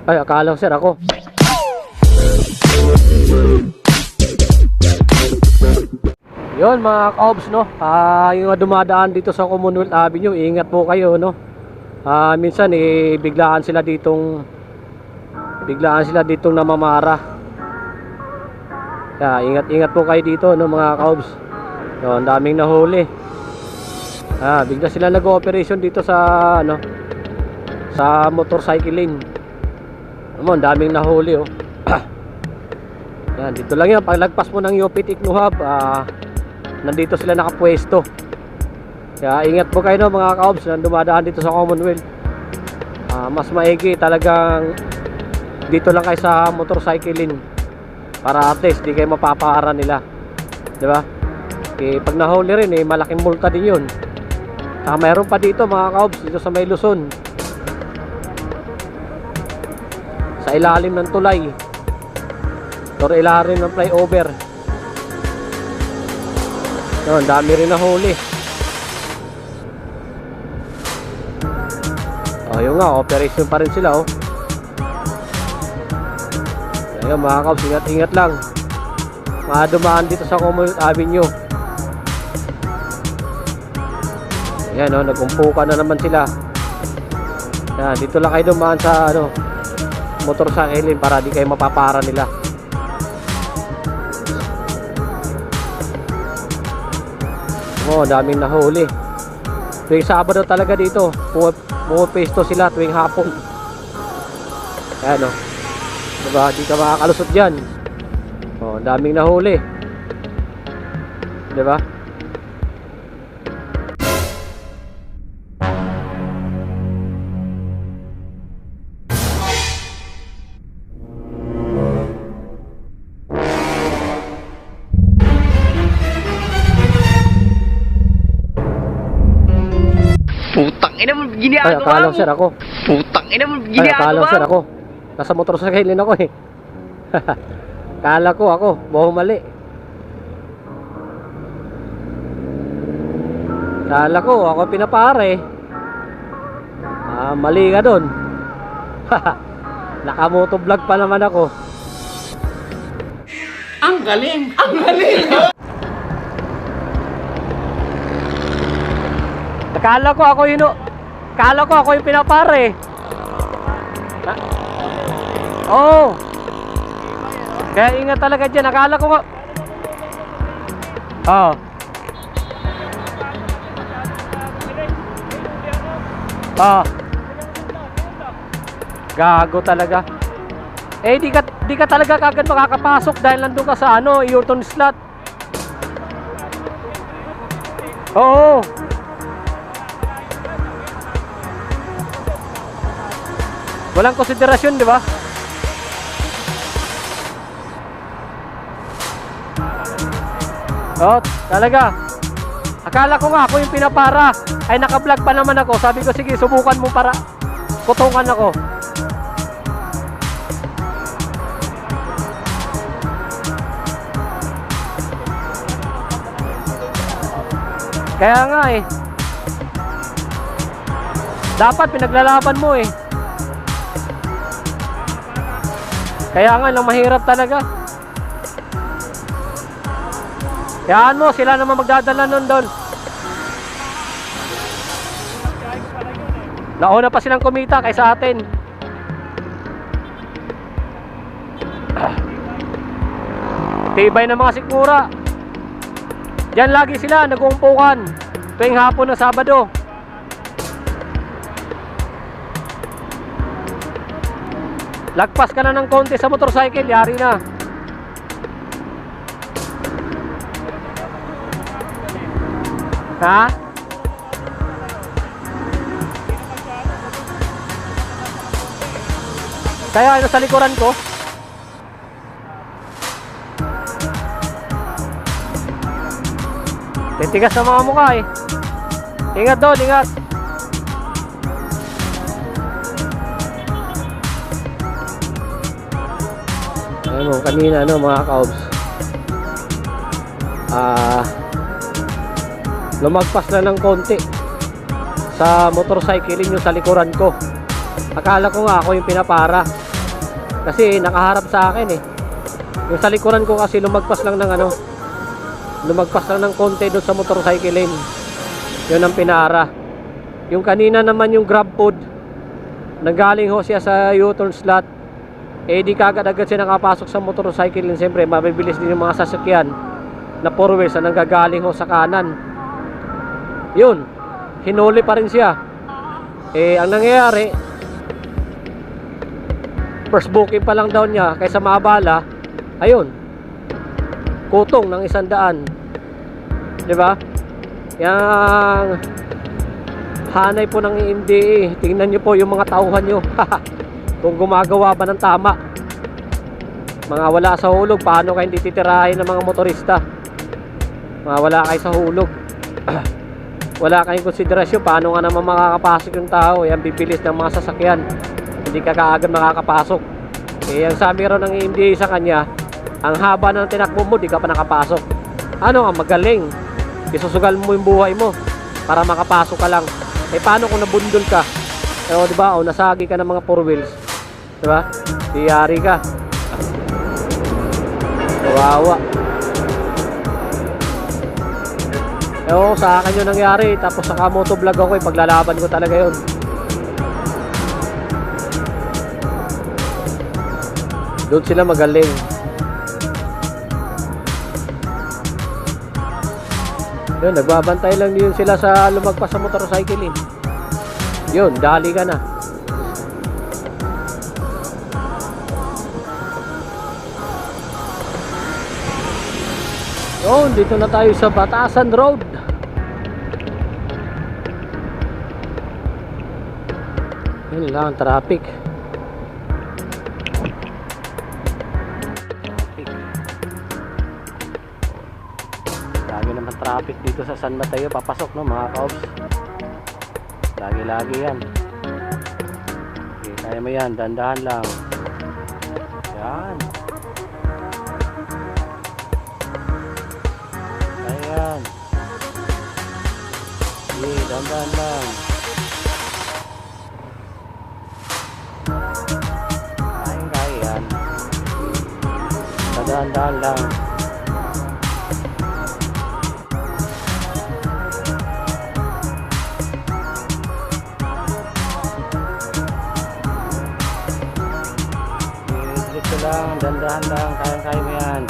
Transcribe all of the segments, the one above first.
Ay, akala ko sir ako. Yun mga ka-obs, no? Yung dumadaan dito sa Commonwealth Avenue, ingat po kayo, no? Minsan biglaan sila ditong namamara. Kaya ingat po kayo dito, no mga ka-obs. So, ang daming nahuli. Bigla sila nag-ooperation dito sa sa motorcycling. Ang daming nahuli, oh. Yan, dito lang yan. Paglagpas mo ng UP Tiknuhab, nandito sila nakapwesto. Kaya ingat po kayo, no, mga ka-obs na dumadaan dito sa Commonwealth. Mas maigi talagang dito lang kayo sa motorcycling para at least di kayo mapapahara nila, diba? Pag nahuli rin, malaking multa din yun. Mayroon pa dito mga ka-obs, dito sa May Luzon, sa ilalim ng tulay or ilalim ng flyover. Ang dami rin nahuli. Yun nga, operation pa rin sila, oh. Ayun mga ka-obs, ingat lang. Dumaan dito sa Commonwealth Avenue. Ayan, oh, nagumpukan na naman sila. Ayan, dito lang kayo dumaan sa motorcycle para di kayo mapapara nila. Daming nahuli. Tuwing Sabado talaga dito pumapesto sila tuwing hapon. Ayan, oh. Diba, di ka makakalusot dyan. Daming nahuli. Diba? Putang ina mo, Ay, ginagawa akala mo. ko sir ako. Putang ina mo, Ay, akala ginagawa ko sir mo. ako. Nasa motorcycle ako eh. Kala ko ako, buong mali. Kala ko ako pinapare. Mali ka dun. Nakamotovlog pa naman ako. Ang galing! Ang galing! Kala ko ako yung pinapare. Oo. Kaya ingat talaga dyan. Akala ko nga. Oo. Gago talaga. Di ka talaga kagad makakapasok dahil nandun ka sa U-turn slot. Oo. Walang konsiderasyon, di ba? Talaga. Akala ko nga ako yung pinapara. Ay, naka-vlog pa naman ako. Sabi ko, sige, subukan mo para putungan ako. Kaya nga eh. Dapat pinaglalaban mo eh. Kaya nga lang mahirap talaga. Kayaan mo, sila naman magdadala nun doon. Nauna pa silang kumita kaysa atin. Tibay ng mga sikmura. Diyan lagi sila nag-uumpukan tuwing hapon ng Sabado. Lagpas ka na ng konti sa motorcycle, yari na. Ha? Kaya sa likuran ko. Titigas sa mga mukha eh. Ingat doon, ingat. Ayun mo, kanina mga ka-obs, lumagpas na ng konti sa motorcycling yung sa likuran ko. Akala ko nga ako yung pinapara. Kasi nakaharap sa akin eh. Yung sa likuran ko kasi lumagpas lang ng ano, lumagpas lang ng konti doon sa motorcycle lane. Yun ang pinara. Yung kanina naman yung grab food, nanggaling ho siya sa U-turn slot, eh di kagad-agad siya nakapasok sa motorcycle lane. Siyempre mabibilis din yung mga sasakyan na 4 wheels na nanggagaling ho sa kanan. Yun, hinuli pa rin siya. Eh ang nangyayari, first booking pa lang daw niya, kaysa maabala, ayun, kutong ng 100. Diba? Yang hanay po ng MDA. Tingnan nyo po yung mga tauhan nyo. Kung gumagawa ba ng tama. Mga wala sa hulog, paano kayo hindi titirahin ng mga motorista? Mga wala kayo sa hulog. Wala kayong konsiderasyon, paano nga naman makakapasok yung tao? Yan, bibilis ng mga sasakyan, hindi ka kaagad makakapasok. Eh, ang sabi raw ng MDA sa kanya, ang haba ng tinakbo mo, di ka pa nakapasok. Ano ang magaling? Isusugal mo yung buhay mo para makapasok ka lang. Eh paano kung nabundol ka? O diba? O nasagi ka ng mga 4 wheels. Diba? Diyari ka. Kawawa. Ewan ko, sa akin yun nangyari. Tapos saka motovlog ako eh. Paglalaban ko talaga yun. Doon sila magaling. Yun, nagbabantay lang yun sila sa lumagpas sa motorcycle eh. Yun, dali ka na. Yun, dito na tayo sa Batasan Road. Yun lang, traffic. Lagi naman traffic dito sa San Mateo papasok, no mga kaops. Lagi yan. Okay, kaya mo yan, dandahan lang. Yan. Ayan. Okay, dandahan lang. Kaya yan. Dandahan lang. Dandahan lang, kaya mo yan.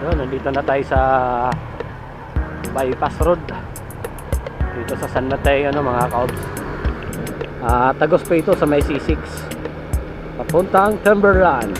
Yun, nandito na tayo sa bypass road dito sa San Mateo, no, mga kaops. Tagos pa ito sa may C6 papuntang Timberland.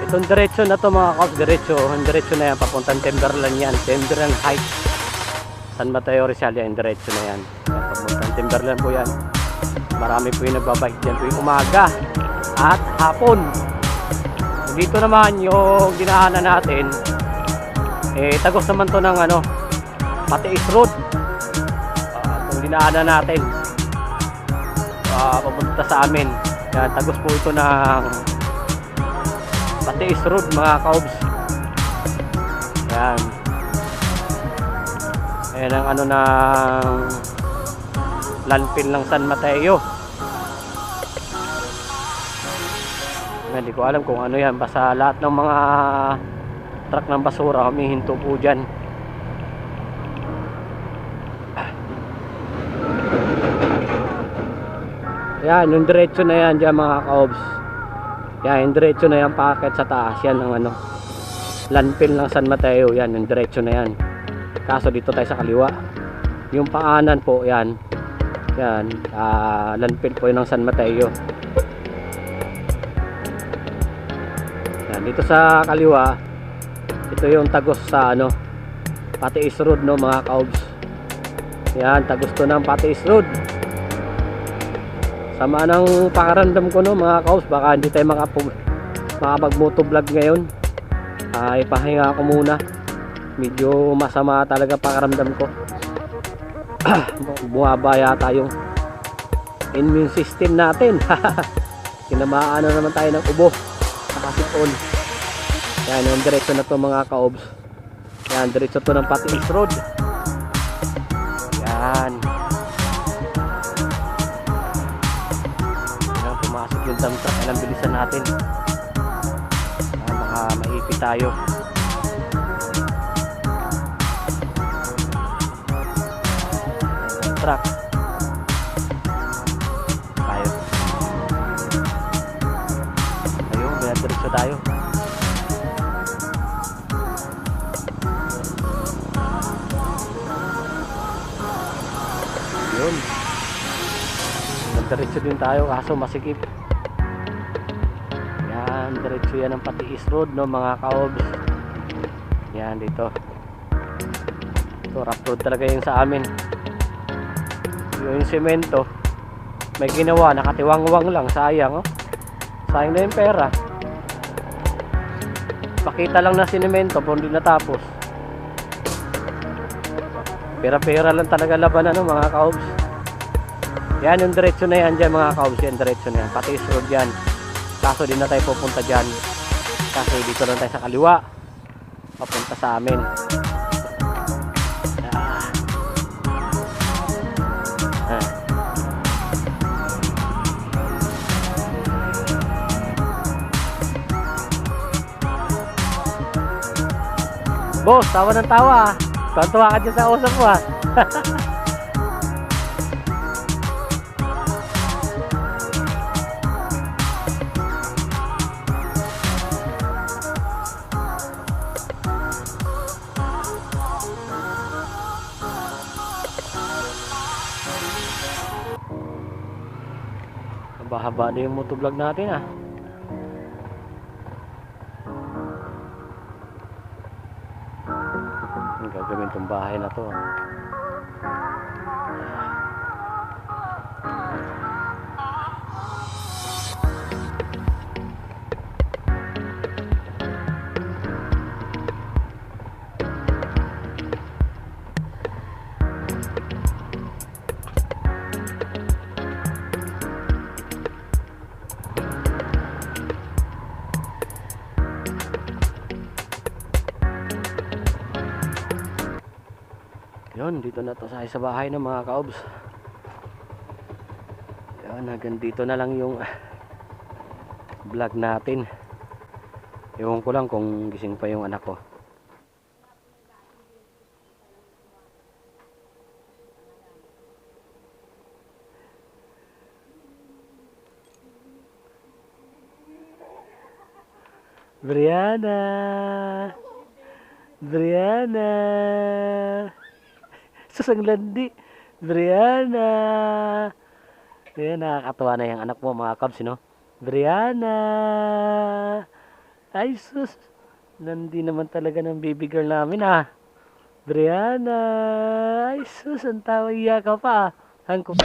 Itong diretso na to mga Kabs, diretso na yan, papuntang Timberland yan, Timberland Heights, San Mateo Rizal yan, diretso na yan, papuntang Timberland po yan. Marami po yung nagbabike dyan tuwing umaga at hapon. Dito naman yung dinaanan natin, tagos naman to ng Patiis Road. Itong dinaanan natin papunta sa amin yan, tagos po ito ng Patiis Road mga Kaobs. Yan. Ayan ang ng landfill ng San Mateo. Hindi ko alam kung ano yan. Basta lahat ng mga truck ng basura humihinto po dyan. Yan, yung diretso na yan dyan mga Kaobs. Yan, yung diretso na yan packet sa taas. Yan ang landfill ng San Mateo. Yan, yung diretso na yan. Kaso dito tayo sa kaliwa. Yung paanan po, yan. Yan, landfill po yun ng San Mateo. Yan, dito sa kaliwa, ito yung tagos sa Patiis Road, no mga Kaobs. Yan, tagos to ng Patiis Road. Sama ng pakiramdam ko, no mga Kaobs, baka hindi tayo makapag-motovlog ngayon. Ipahinga ako muna. Medyo masama talaga pakiramdam ko. Bumaba yata yung immune system natin. Tinamaan na naman tayo ng ubo, nakasipon. Yan, yung diretso na to mga Kaobs. Yan, diretso to ng Patiis Road. Yan. Yan, pumasok yung dump truck. Alam, bilisan natin. Yan, baka maipit tayo. Truck tayo. Ayun, diretso tayo. Yun, diretso din tayo kaso masikip. Yan, diretso yan ng Patiis Road, no mga Kaobs. Yan, dito ito, rough road talaga yung sa amin. Yung semento may ginawa, nakatiwang-wang lang, sayang sayang na yung pera. Pakita lang na sinemento pero hindi natapos. Pera-pera lang talaga labanan mga Kaobs. Yan yung diretso na yan dyan mga Kaobs. Yan diretso na yan, Patiis Road yan. Kaso di na tayo pupunta dyan kasi dito lang tayo sa kaliwa papunta sa amin. Boss, tawa ng tawa. Tuwa ka dyan sa usap mo Haba-haba na yung motovlog natin gagawin tong bahay na to. Yun, dito na to sa bahay ng mga Kaobs. Yun, hanggang dito na lang yung vlog natin. Ewan ko lang kung gising pa yung anak ko. Brianna! Brianna! Susang landi. Brianna. Ayan, nakakatawa na yung anak mo mga Kabs, no? Brianna. Ay sus. Nandi naman talaga ng baby girl namin ah. Brianna. Ay sus, ang tawag ka pa. Hangko.